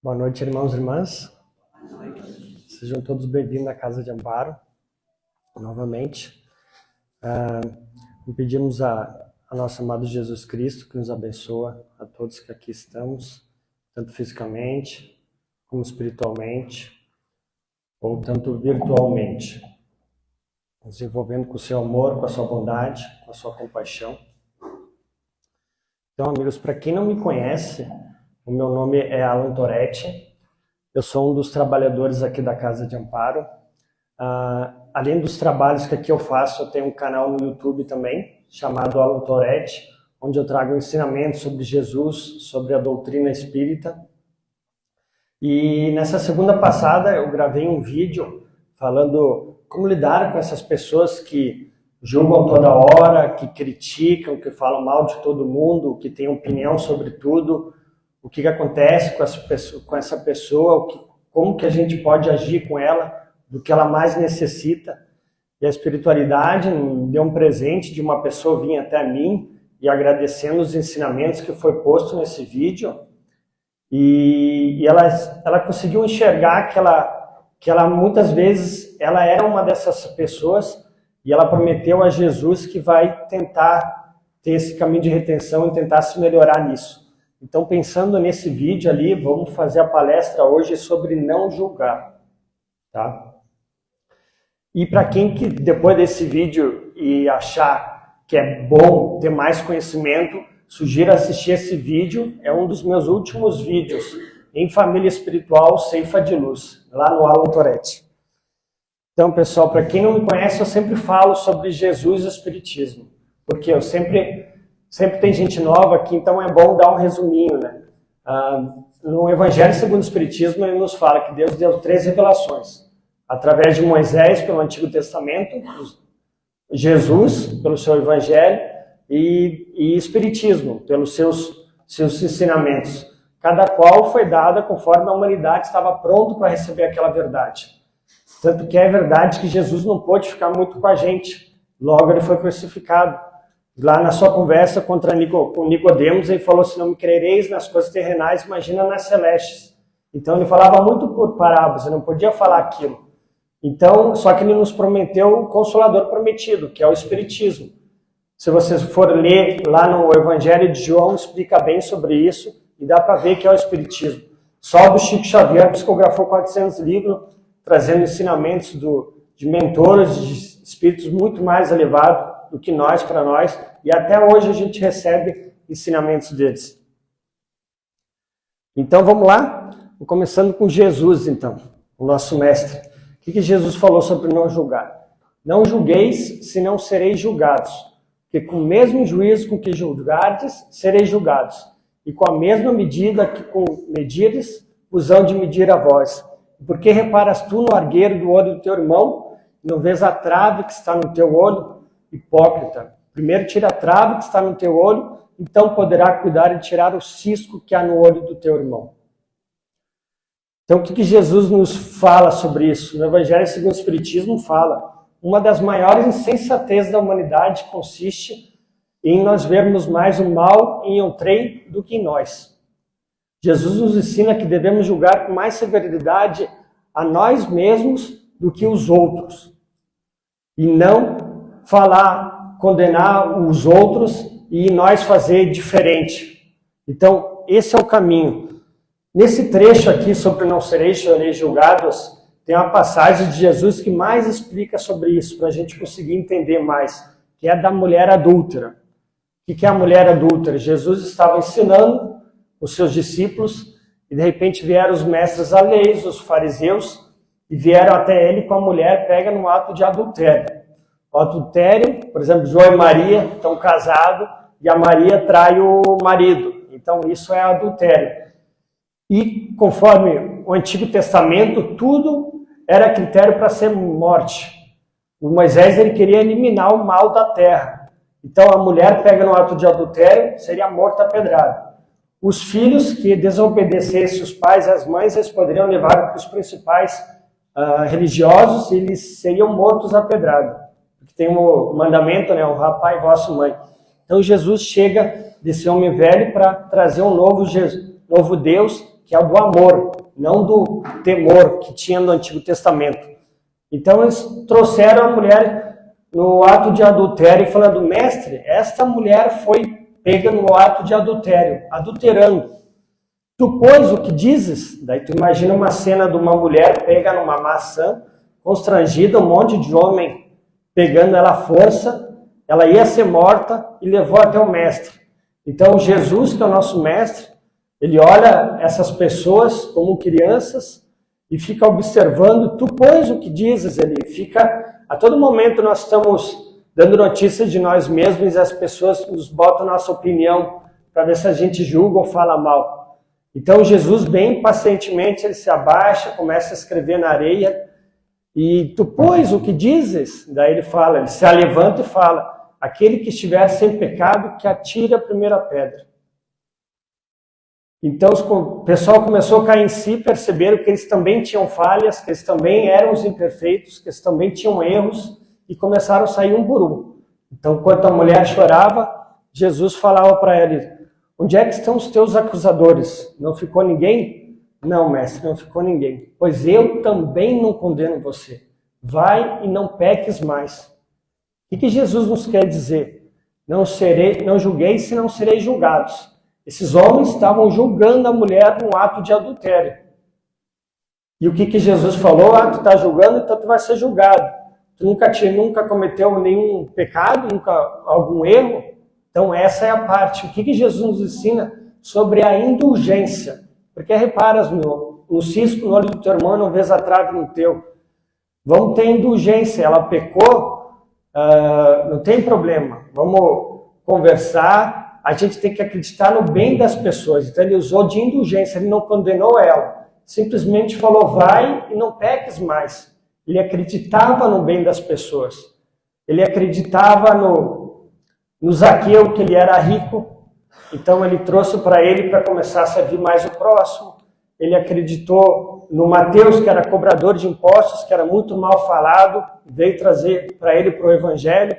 Boa noite, irmãos e irmãs. Sejam todos bem-vindos à Casa de Amparo, novamente. Pedimos a nosso amado Jesus Cristo que nos abençoa a todos que aqui estamos, tanto fisicamente como espiritualmente, ou tanto virtualmente, nos envolvendo com o seu amor, com a sua bondade, com a sua compaixão. Então, amigos, para quem não me conhece, o meu nome é Alan Toretti, eu sou um dos trabalhadores aqui da Casa de Amparo. Além dos trabalhos que aqui eu faço, eu tenho um canal no YouTube também, chamado Alan Toretti, onde eu trago ensinamentos sobre Jesus, sobre a doutrina espírita. E nessa segunda passada eu gravei um vídeo falando como lidar com essas pessoas que julgam toda hora, que criticam, que falam mal de todo mundo, que têm opinião sobre tudo. O que acontece com essa pessoa, como que a gente pode agir com ela, do que ela mais necessita. E a espiritualidade me deu um presente de uma pessoa vir até mim e agradecendo os ensinamentos que foi posto nesse vídeo. E ela conseguiu enxergar que ela muitas vezes ela era uma dessas pessoas e ela prometeu a Jesus que vai tentar ter esse caminho de retenção e tentar se melhorar nisso. Então, pensando nesse vídeo ali, vamos fazer a palestra hoje sobre não julgar, tá? E para quem que depois desse vídeo e achar que é bom ter mais conhecimento, sugiro assistir esse vídeo, é um dos meus últimos vídeos em Família Espiritual Ceifa de Luz, lá no Alan Toretti. Então, pessoal, para quem não me conhece, eu sempre falo sobre Jesus e o Espiritismo, porque eu sempre tem gente nova aqui, então é bom dar um resuminho, né? No Evangelho segundo o Espiritismo, ele nos fala que Deus deu 3 revelações. Através de Moisés, pelo Antigo Testamento, Jesus, pelo seu Evangelho, e Espiritismo, pelos seus ensinamentos. Cada qual foi dada conforme a humanidade estava pronto para receber aquela verdade. Tanto que é verdade que Jesus não pôde ficar muito com a gente. Logo ele foi crucificado. Lá na sua conversa com Nicodemos, ele falou assim, não me crereis nas coisas terrenais, imagina nas celestes. Então ele falava muito por parábolas, ele não podia falar aquilo. Então, só que ele nos prometeu o Consolador prometido, que é o Espiritismo. Se vocês forem ler lá no Evangelho de João, explica bem sobre isso, e dá para ver que é o Espiritismo. Só do Chico Xavier psicografou 400 livros, trazendo ensinamentos de mentores, de espíritos muito mais elevados do que nós, para nós, e até hoje a gente recebe ensinamentos deles. Então vamos lá, começando com Jesus então, o nosso mestre. O que Jesus falou sobre não julgar? Não julgueis, senão sereis julgados, porque com o mesmo juízo com que julgardes, sereis julgados, e com a mesma medida que com medires, vos hão de medir a vós. Porque reparas tu no argueiro do olho do teu irmão, e não vês a trave que está no teu olho? Hipócrita, primeiro tira a trave que está no teu olho, então poderá cuidar de tirar o cisco que há no olho do teu irmão. Então o que Jesus nos fala sobre isso? No Evangelho segundo o Espiritismo fala, uma das maiores insensatezes da humanidade consiste em nós vermos mais o mal em outrem do que em nós. Jesus nos ensina que devemos julgar com mais severidade a nós mesmos do que os outros, e não condenar os outros e nós fazer diferente. Então, esse é o caminho. Nesse trecho aqui sobre não sereis julgados, tem uma passagem de Jesus que mais explica sobre isso, para a gente conseguir entender mais, que é da mulher adúltera. O que é a mulher adúltera? Jesus estava ensinando os seus discípulos e de repente vieram os mestres da lei, os fariseus, e vieram até ele com a mulher pega no ato de adultério. O adultério, por exemplo, João e Maria estão casados e a Maria trai o marido. Então isso é adultério. E conforme o Antigo Testamento, tudo era critério para ser morte. O Moisés ele queria eliminar o mal da terra. Então a mulher pega no ato de adultério, seria morta a pedrada. Os filhos que desobedecessem os pais e as mães, eles poderiam levar para os principais religiosos e eles seriam mortos a pedrada. Porque tem um mandamento, né? Honrar pai e vossa mãe. Então Jesus chega desse homem velho para trazer um novo Deus, que é o do amor, não do temor que tinha no Antigo Testamento. Então eles trouxeram a mulher no ato de adultério, falando: mestre, esta mulher foi pega no ato de adultério, adulterando. Tu, pois, o que dizes? Daí tu imagina uma cena de uma mulher pega numa maçã, constrangida, um monte de homem pegando ela à força, ela ia ser morta e levou até o mestre. Então Jesus, que é o nosso mestre, ele olha essas pessoas como crianças e fica observando. Tu, pois, o que dizes? Ele fica, a todo momento nós estamos dando notícias de nós mesmos e as pessoas nos botam nossa opinião para ver se a gente julga ou fala mal. Então Jesus, bem pacientemente, ele se abaixa, começa a escrever na areia. E tu, pois, o que dizes? Daí ele fala, ele se levanta e fala: aquele que estiver sem pecado, que atire a primeira pedra. Então o pessoal começou a cair em si, perceberam que eles também tinham falhas, que eles também eram os imperfeitos, que eles também tinham erros, e começaram a sair um por um. Então, enquanto a mulher chorava, Jesus falava para ela: onde é que estão os teus acusadores? Não ficou ninguém? Não, mestre, não ficou ninguém. Pois eu também não condeno você. Vai e não peques mais. O que Jesus nos quer dizer? Não julgueis, se não sereis julgados. Esses homens estavam julgando a mulher no ato de adultério. E o que Jesus falou? Tu está julgando, então tu vai ser julgado. Tu nunca cometeu nenhum pecado, nunca algum erro. Então essa é a parte. O que Jesus nos ensina sobre a indulgência? Porque repara, no cisco no olho do teu irmão, não vês a trave no teu. Vamos ter indulgência. Ela pecou, não tem problema. Vamos conversar. A gente tem que acreditar no bem das pessoas. Então ele usou de indulgência, ele não condenou ela. Simplesmente falou: vai e não peques mais. Ele acreditava no bem das pessoas. Ele acreditava no Zaqueu, que ele era rico. Então ele trouxe para ele para começar a servir mais o próximo. Ele acreditou no Mateus, que era cobrador de impostos, que era muito mal falado, veio trazer para ele para o Evangelho.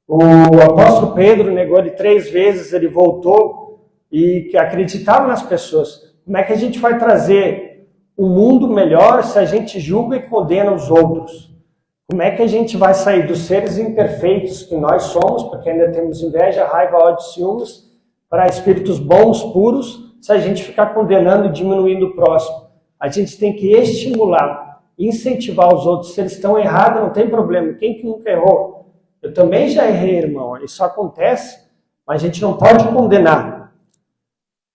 O apóstolo Pedro negou ele 3 vezes, ele voltou e acreditava nas pessoas. Como é que a gente vai trazer um mundo melhor se a gente julga e condena os outros? Como é que a gente vai sair dos seres imperfeitos que nós somos, porque ainda temos inveja, raiva, ódio, ciúmes, para espíritos bons, puros, se a gente ficar condenando e diminuindo o próximo? A gente tem que estimular, incentivar os outros. Se eles estão errados, não tem problema. Quem que nunca errou? Eu também já errei, irmão. Isso acontece, mas a gente não pode condenar.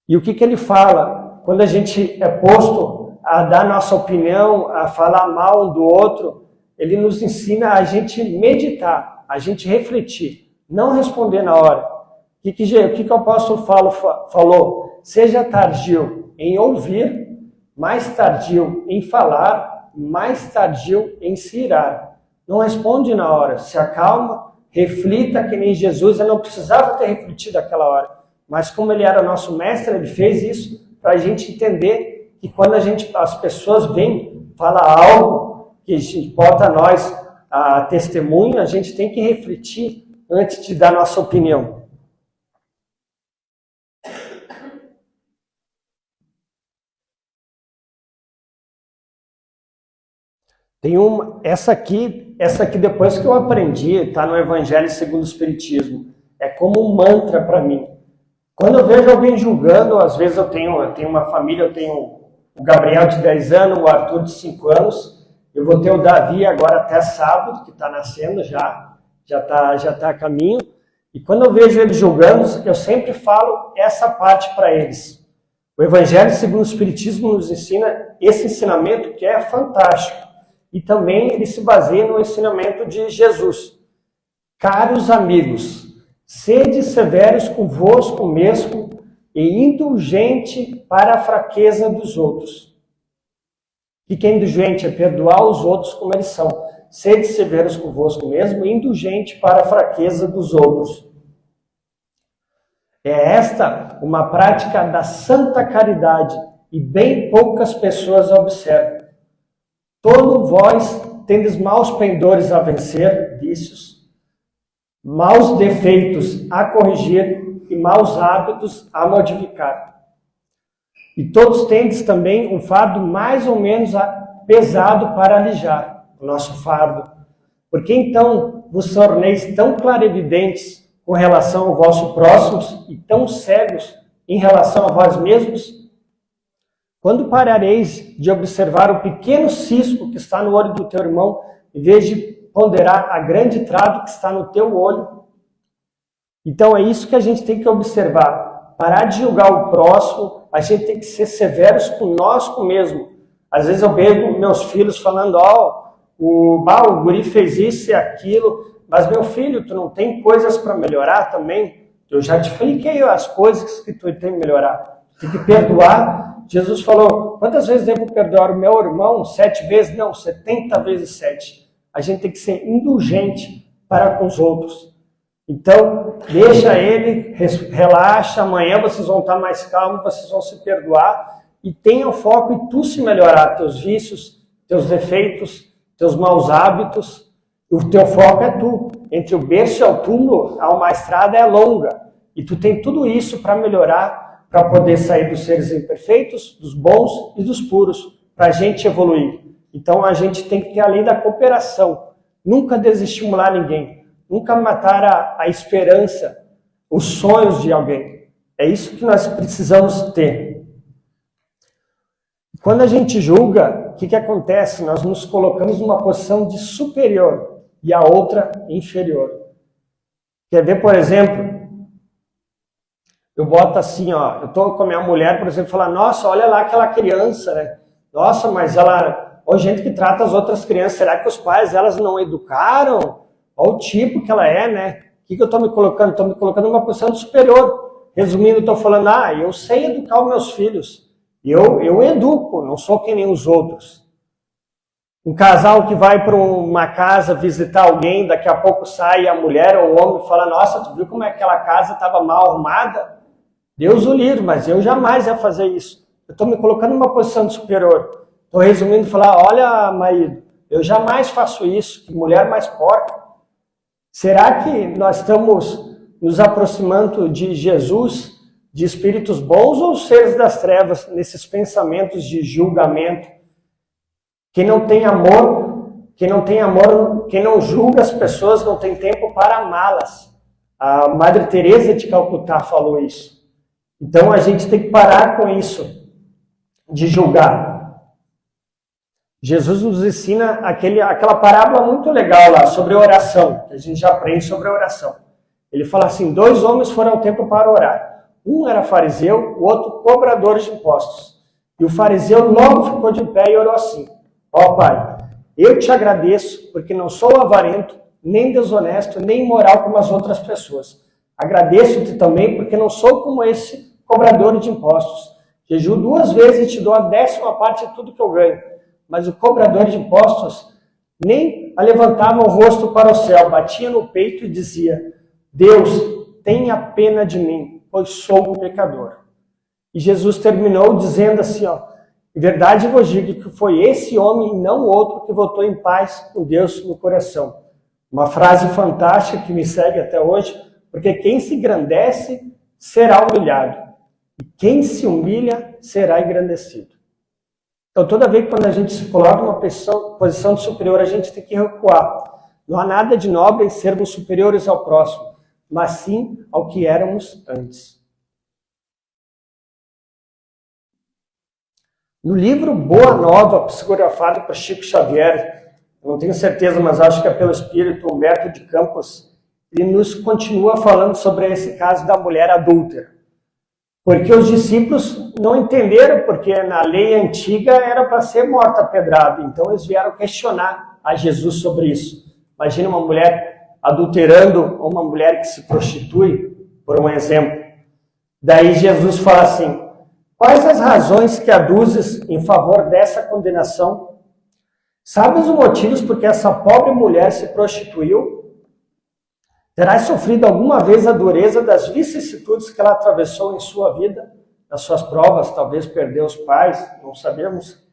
E o que ele fala? Quando a gente é posto a dar nossa opinião, a falar mal um do outro, ele nos ensina a gente meditar, a gente refletir, não responder na hora. O que o apóstolo falou? Seja tardio em ouvir, mais tardio em falar, mais tardio em se irar. Não responde na hora, se acalma, reflita que nem Jesus. Ele não precisava ter refletido aquela hora, mas como ele era nosso mestre, ele fez isso para a gente entender que quando as pessoas vêm falar algo que importa a nós, a testemunho, a gente tem que refletir antes de dar nossa opinião. Tem essa aqui depois que eu aprendi, está no Evangelho segundo o Espiritismo. É como um mantra para mim. Quando eu vejo alguém julgando, às vezes eu tenho uma família, eu tenho o Gabriel de 10 anos, o Arthur de 5 anos, eu vou ter o Davi agora até sábado, que está nascendo já está a caminho. E quando eu vejo eles julgando, eu sempre falo essa parte para eles. O Evangelho segundo o Espiritismo nos ensina esse ensinamento que é fantástico. E também ele se baseia no ensinamento de Jesus. Caros amigos, sede severos convosco mesmo e indulgente para a fraqueza dos outros. O que é indulgente? É perdoar os outros como eles são. Sede severos convosco mesmo e indulgente para a fraqueza dos outros. É esta uma prática da santa caridade e bem poucas pessoas a observam. Todos vós tendes maus pendores a vencer, vícios, maus defeitos a corrigir, e maus hábitos a modificar. E todos tendes também um fardo mais ou menos pesado para alijar o nosso fardo. Porque então vos torneis tão clarividentes com relação ao vosso próximo e tão cegos em relação a vós mesmos? Quando parareis de observar o pequeno cisco que está no olho do teu irmão, em vez de ponderar a grande trave que está no teu olho? Então é isso que a gente tem que observar. Parar de julgar o próximo, a gente tem que ser severos conosco mesmo. Às vezes eu vejo meus filhos falando, o guri fez isso e aquilo, mas meu filho, tu não tem coisas para melhorar também? Eu já te expliquei as coisas que tu tem que melhorar. Tem que perdoar. Jesus falou, quantas vezes devo perdoar o meu irmão? 7 vezes? Não, 70 vezes 7. A gente tem que ser indulgente para com os outros. Então, deixa ele, relaxa, amanhã vocês vão estar mais calmos, vocês vão se perdoar e tenha o foco em tu se melhorar, teus vícios, teus defeitos, teus maus hábitos. O teu foco é tu. Entre o berço e o túmulo, uma estrada é longa. E tu tem tudo isso para melhorar, para poder sair dos seres imperfeitos, dos bons e dos puros, para a gente evoluir. Então a gente tem que ter a lei da cooperação. Nunca desestimular ninguém. Nunca matar a esperança, os sonhos de alguém. É isso que nós precisamos ter. Quando a gente julga, o que acontece? Nós nos colocamos numa posição de superior e a outra inferior. Quer ver, por exemplo, eu boto assim, eu estou com a minha mulher, por exemplo, falar, nossa, olha lá aquela criança, né? Nossa, mas ela, gente que trata as outras crianças, será que os pais, elas não educaram? Olha o tipo que ela é, né? O que eu estou me colocando? Estou me colocando numa posição de superior. Resumindo, estou falando, eu sei educar os meus filhos. Eu educo, não sou que nem os outros. Um casal que vai para uma casa visitar alguém, daqui a pouco sai a mulher ou o homem e fala, nossa, tu viu como é que aquela casa estava mal arrumada? Deus o livre, mas eu jamais ia fazer isso. Eu estou me colocando numa posição de superior. Estou resumindo e falar, olha, marido, eu jamais faço isso, que mulher mais porca. Será que nós estamos nos aproximando de Jesus, de espíritos bons ou seres das trevas, nesses pensamentos de julgamento? Quem não tem amor, quem não julga as pessoas, não tem tempo para amá-las. A Madre Teresa de Calcutá falou isso. Então a gente tem que parar com isso, de julgar. Jesus nos ensina aquela parábola muito legal lá, sobre oração, que a gente já aprende sobre a oração. Ele fala assim, 2 homens foram ao templo para orar. Um era fariseu, o outro cobrador de impostos. E o fariseu logo ficou de pé e orou assim, Pai, eu te agradeço porque não sou avarento, nem desonesto, nem imoral como as outras pessoas. Agradeço-te também porque não sou como esse cobrador de impostos. Jejuo 2 vezes e te dou a 10ª parte de tudo que eu ganho. Mas o cobrador de impostos nem levantava o rosto para o céu, batia no peito e dizia, Deus, tenha pena de mim, pois sou um pecador. E Jesus terminou dizendo assim, em verdade vos digo que foi esse homem e não outro que voltou em paz com Deus no coração. Uma frase fantástica que me segue até hoje, porque quem se engrandece será humilhado, e quem se humilha será engrandecido. Então, toda vez que quando a gente se coloca numa posição de superior, a gente tem que recuar. Não há nada de nobre em sermos superiores ao próximo, mas sim ao que éramos antes. No livro Boa Nova, psicografado por Chico Xavier, não tenho certeza, mas acho que é pelo espírito Humberto de Campos, ele nos continua falando sobre esse caso da mulher adúltera. Porque os discípulos não entenderam, porque na lei antiga era para ser morta a pedrada. Então eles vieram questionar a Jesus sobre isso. Imagina uma mulher adulterando ou uma mulher que se prostitui, por um exemplo. Daí Jesus fala assim, quais as razões que aduzes em favor dessa condenação? Sabes os motivos porque essa pobre mulher se prostituiu? Terás sofrido alguma vez a dureza das vicissitudes que ela atravessou em sua vida, nas suas provas, talvez perdeu os pais, não sabemos.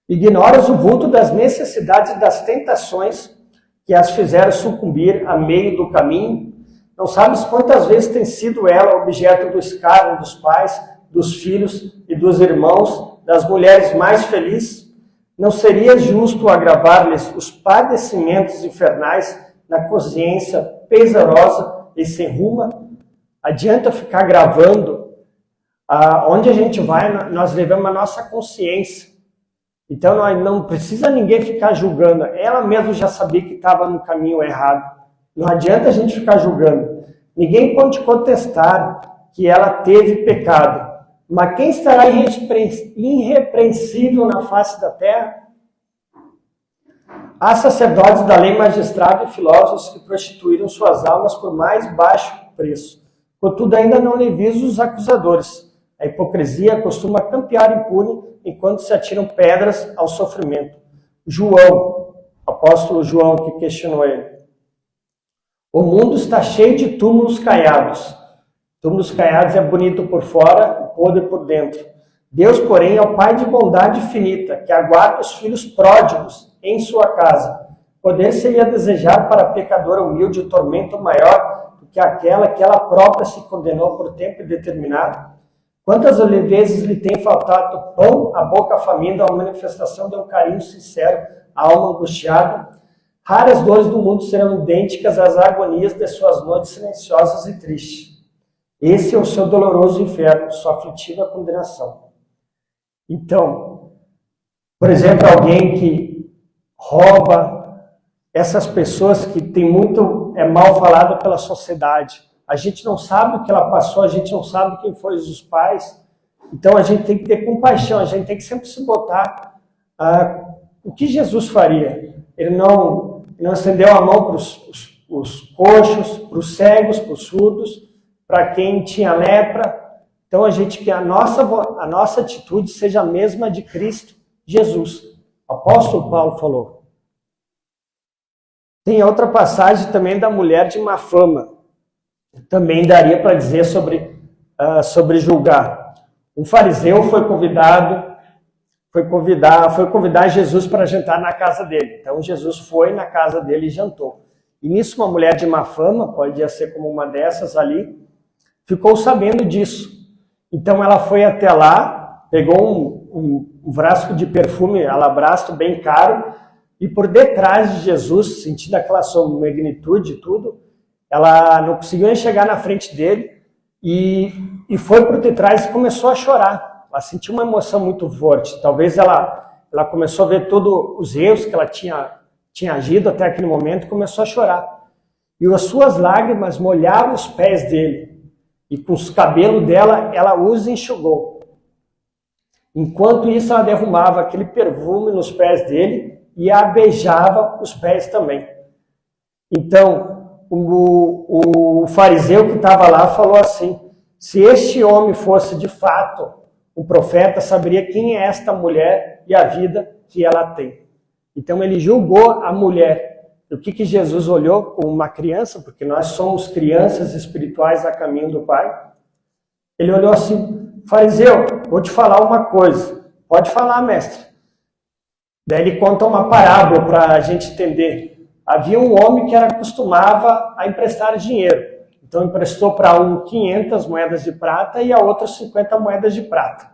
Ignoras o vulto das necessidades e das tentações que as fizeram sucumbir a meio do caminho. Não sabes quantas vezes tem sido ela objeto do escárnio dos pais, dos filhos e dos irmãos, das mulheres mais felizes? Não seria justo agravar-lhes os padecimentos infernais na consciência pesarosa e sem rumo? Adianta ficar gravando. Onde a gente vai, nós levamos a nossa consciência. Então não precisa ninguém ficar julgando. Ela mesma já sabia que estava no caminho errado. Não adianta a gente ficar julgando. Ninguém pode contestar que ela teve pecado. Mas quem estará irrepreensível na face da terra? Há sacerdotes da lei, magistrados e filósofos que prostituíram suas almas por mais baixo preço. Contudo, ainda não lhe viso os acusadores. A hipocrisia costuma campear impune enquanto se atiram pedras ao sofrimento. João, apóstolo João, que questionou ele. O mundo está cheio de túmulos caiados. Túmulos caiados é bonito por fora e podre por dentro. Deus, porém, é o Pai de bondade infinita, que aguarda os filhos pródigos em sua casa. Poder seria desejar para a pecadora humilde o tormento maior do que aquela que ela própria se condenou por tempo indeterminado? Quantas vezes lhe tem faltado pão, a boca faminta, a manifestação de um carinho sincero, a alma angustiada? Raras dores do mundo serão idênticas às agonias de suas noites silenciosas e tristes. Esse é o seu doloroso inferno, sua aflitiva condenação. Então, por exemplo, alguém que rouba, essas pessoas que tem muito, mal falado pela sociedade. A gente não sabe o que ela passou, a gente não sabe quem foram os pais. Então a gente tem que ter compaixão, a gente tem que sempre se botar. O que Jesus faria? Ele não estendeu a mão para os coxos, para os cegos, para os surdos, para quem tinha lepra. Então que a nossa atitude seja a mesma de Cristo Jesus. O apóstolo Paulo falou. Tem outra passagem também da mulher de má fama. Também daria para dizer sobre julgar. Um fariseu foi convidar Jesus para jantar na casa dele. Então Jesus foi na casa dele e jantou. E nisso uma mulher de má fama, pode ser como uma dessas ali, ficou sabendo disso. Então ela foi até lá, pegou um frasco de perfume alabastro bem caro, e por detrás de Jesus, sentindo aquela sua magnitude e tudo, ela não conseguiu nem chegar na frente dele e foi por detrás e começou a chorar. Ela sentiu uma emoção muito forte. Talvez ela começou a ver todos os erros que ela tinha agido até aquele momento e começou a chorar. E as suas lágrimas molhavam os pés dele. E com os cabelos dela, ela os enxugou. Enquanto isso, ela derramava aquele perfume nos pés dele e a beijava os pés também. Então, o fariseu que estava lá falou assim: se este homem fosse de fato um profeta, saberia quem é esta mulher e a vida que ela tem. Então ele julgou a mulher. O que Jesus olhou como uma criança, porque nós somos crianças espirituais a caminho do Pai. Ele olhou assim: fariseu, vou te falar uma coisa. Pode falar, mestre. Daí ele conta uma parábola para a gente entender. Havia um homem que costumava a emprestar dinheiro. Então emprestou para um 500 moedas de prata e a outro 50 moedas de prata.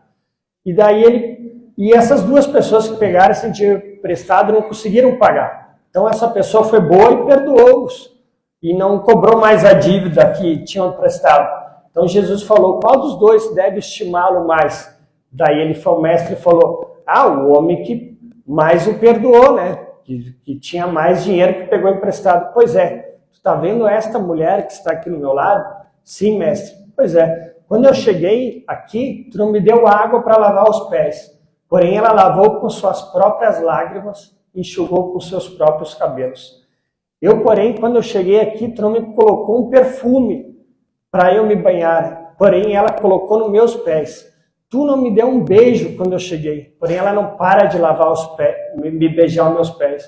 E daí essas duas pessoas que pegaram esse dinheiro emprestado não conseguiram pagar. Então essa pessoa foi boa e perdoou-os. E não cobrou mais a dívida que tinham emprestado. Então Jesus falou: qual dos dois deve estimá-lo mais? Daí o mestre falou: o homem que mais o perdoou, né? Que tinha mais dinheiro que pegou emprestado. Pois é, tu está vendo esta mulher que está aqui no meu lado? Sim, mestre. Pois é, quando eu cheguei aqui, tu não me deu água para lavar os pés. Porém, ela lavou com suas próprias lágrimas e enxugou com seus próprios cabelos. Eu, porém, quando eu cheguei aqui, tu não me colocou um perfume para eu me banhar. Porém, ela colocou nos meus pés. Tu não me deu um beijo quando eu cheguei, porém ela não para de lavar os pés, me beijar os meus pés.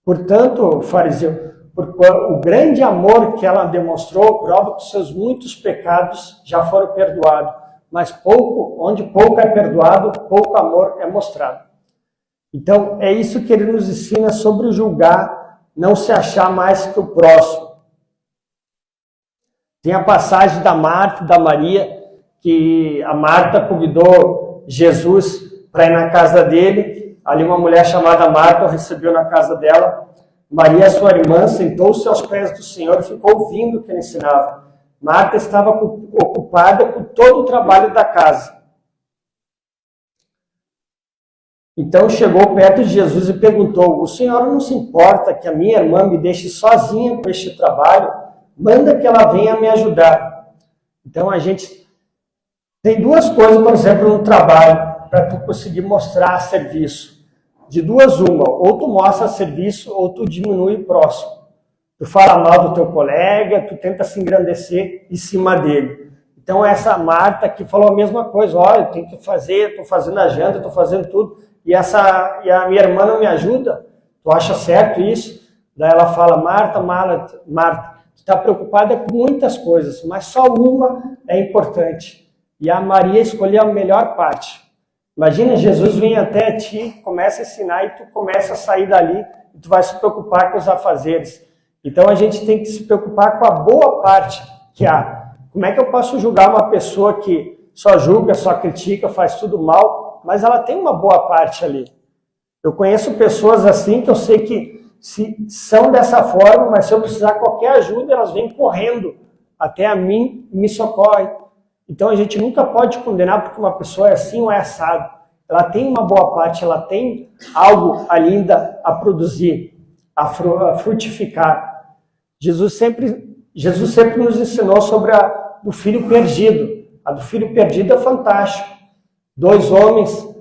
Portanto, fariseu, o grande amor que ela demonstrou prova que seus muitos pecados já foram perdoados, mas onde pouco é perdoado, pouco amor é mostrado. Então, é isso que ele nos ensina sobre julgar, não se achar mais que o próximo. Tem a passagem da Marta e da Maria, que a Marta convidou Jesus para ir na casa dele. Ali uma mulher chamada Marta o recebeu na casa dela. Maria, sua irmã, sentou-se aos pés do Senhor e ficou ouvindo o que ele ensinava. Marta estava ocupada com todo o trabalho da casa. Então chegou perto de Jesus e perguntou: o Senhor não se importa que a minha irmã me deixe sozinha com este trabalho? Manda que ela venha me ajudar. Então a gente tem duas coisas, por exemplo, no trabalho, para tu conseguir mostrar serviço. De duas uma, ou tu mostra serviço ou tu diminui o próximo. Tu fala mal do teu colega, tu tenta se engrandecer em cima dele. Então essa Marta que falou a mesma coisa: olha, eu tenho que fazer, estou fazendo a janta, estou fazendo tudo, e a minha irmã não me ajuda. Tu acha certo isso? Daí ela fala: Marta, tu está preocupada com muitas coisas, mas só uma é importante. E a Maria escolheu a melhor parte. Imagina, Jesus vem até ti, começa a ensinar e tu começa a sair dali e tu vai se preocupar com os afazeres. Então a gente tem que se preocupar com a boa parte que há. Como é que eu posso julgar uma pessoa que só julga, só critica, faz tudo mal, mas ela tem uma boa parte ali? Eu conheço pessoas assim que eu sei que são dessa forma, mas se eu precisar de qualquer ajuda, elas vêm correndo até a mim e me socorrem. Então a gente nunca pode condenar porque uma pessoa é assim ou é assado. Ela tem uma boa parte, ela tem algo ainda a produzir, a frutificar. Jesus sempre nos ensinou sobre a do filho perdido. A do filho perdido é fantástico. Dois homens,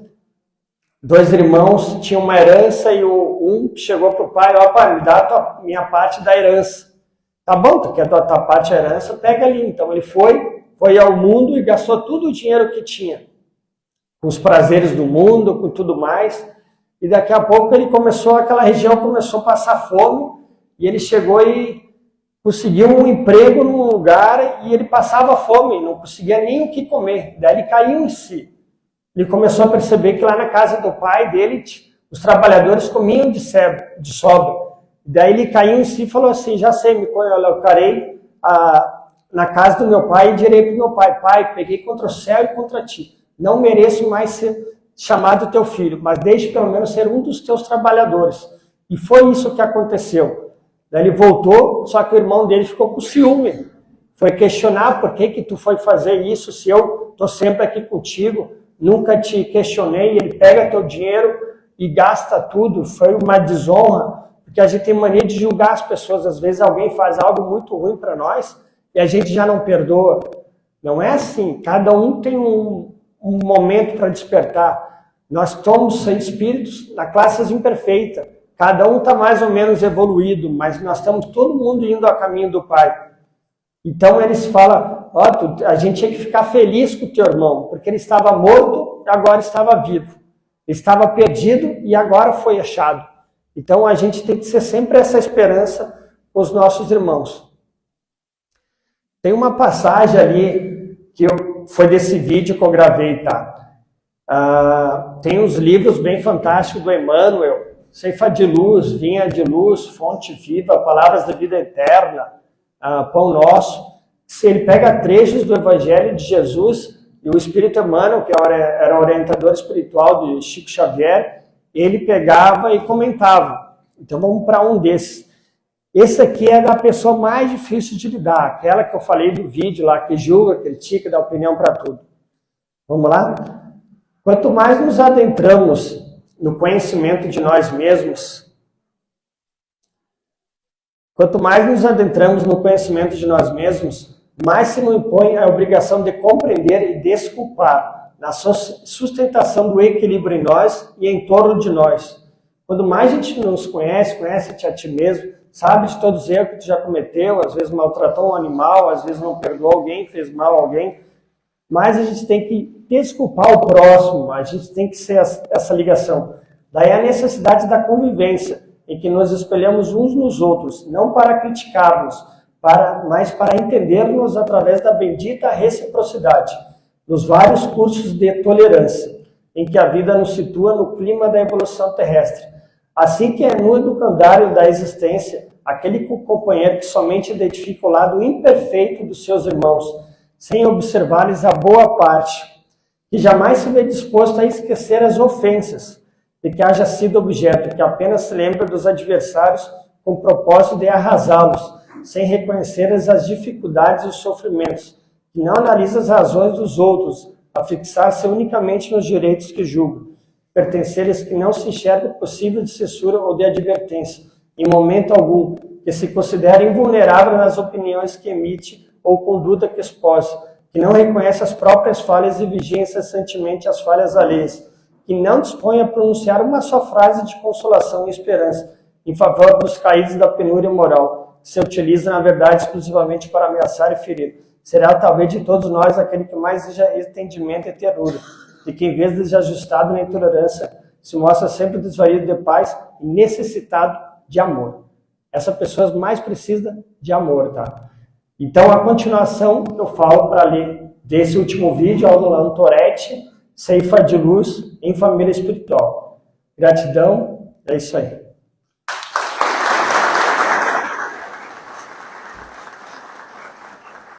dois irmãos, tinham uma herança e um chegou para o pai: ó pai, me dá a minha parte da herança. Tá bom, tu quer a tua parte da herança? Pega ali. Então ele foi ao mundo e gastou todo o dinheiro que tinha, com os prazeres do mundo, com tudo mais, e daqui a pouco aquela região começou a passar fome, e ele chegou e conseguiu um emprego num lugar, e ele passava fome, não conseguia nem o que comer, daí ele caiu em si. Ele começou a perceber que lá na casa do pai dele, os trabalhadores comiam de sobra, daí ele caiu em si e falou assim: já sei, me colocarei na casa do meu pai e direi para o meu pai: pai, peguei contra o céu e contra ti. Não mereço mais ser chamado teu filho, mas deixe pelo menos ser um dos teus trabalhadores. E foi isso que aconteceu. Daí ele voltou, só que o irmão dele ficou com ciúme. Foi questionar: por que tu foi fazer isso se eu estou sempre aqui contigo, nunca te questionei? Ele pega teu dinheiro e gasta tudo. Foi uma desonra, porque a gente tem mania de julgar as pessoas. Às vezes alguém faz algo muito ruim para nós e a gente já não perdoa. Não é assim. Cada um tem um momento para despertar. Nós somos espíritos na classe imperfeita. Cada um está mais ou menos evoluído, mas nós estamos todo mundo indo a caminho do Pai. Então eles falam: a gente tinha que ficar feliz com o teu irmão, porque ele estava morto e agora estava vivo. Ele estava perdido e agora foi achado. Então a gente tem que ser sempre essa esperança com os nossos irmãos. Tem uma passagem ali que foi desse vídeo que eu gravei, tá? Tem uns livros bem fantásticos do Emmanuel: Ceifa de Luz, Vinha de Luz, Fonte Viva, Palavras da Vida Eterna, Pão Nosso. Ele pega trechos do Evangelho de Jesus, e o Espírito Emmanuel, que era orientador espiritual de Chico Xavier, ele pegava e comentava. Então vamos para um desses. Esse aqui é da pessoa mais difícil de lidar, aquela que eu falei do vídeo lá, que julga, critica, dá opinião para tudo. Vamos lá? Quanto mais nos adentramos no conhecimento de nós mesmos, mais se nos impõe a obrigação de compreender e desculpar na sustentação do equilíbrio em nós e em torno de nós. Quanto mais a gente nos conhece-te a ti mesmo, sabe de todos os erros que tu já cometeu, às vezes maltratou um animal, às vezes não perdoou alguém, fez mal a alguém, mas a gente tem que desculpar o próximo, a gente tem que ser essa ligação. Daí a necessidade da convivência, em que nos espelhamos uns nos outros, não para criticarmos, mas para entendermos através da bendita reciprocidade, nos vários cursos de tolerância, em que a vida nos situa no clima da evolução terrestre. Assim que é no educandário da existência, aquele companheiro que somente identifica o lado imperfeito dos seus irmãos, sem observar-lhes a boa parte, que jamais se vê disposto a esquecer as ofensas, de que haja sido objeto, que apenas se lembra dos adversários com o propósito de arrasá-los, sem reconhecer as dificuldades e os sofrimentos, que não analisa as razões dos outros, a fixar-se unicamente nos direitos que julga, pertenceres que não se enxerga possível de censura ou de advertência, em momento algum, que se considera invulnerável nas opiniões que emite ou conduta que expõe, que não reconhece as próprias falhas e vigia incessantemente as falhas alheias, que não dispõe a pronunciar uma só frase de consolação e esperança em favor dos caídos da penúria moral, que se utiliza, na verdade, exclusivamente para ameaçar e ferir. Será, talvez, de todos nós aquele que mais exija entendimento e ternura, de que, em vez de desajustado na intolerância, se mostra sempre desvaído de paz e necessitado de amor. Essa pessoa mais precisa de amor, tá? Então, a continuação que eu falo para ler desse último vídeo é o do Antoretti, Ceifa de Luz em Família Espiritual. Gratidão, é isso aí.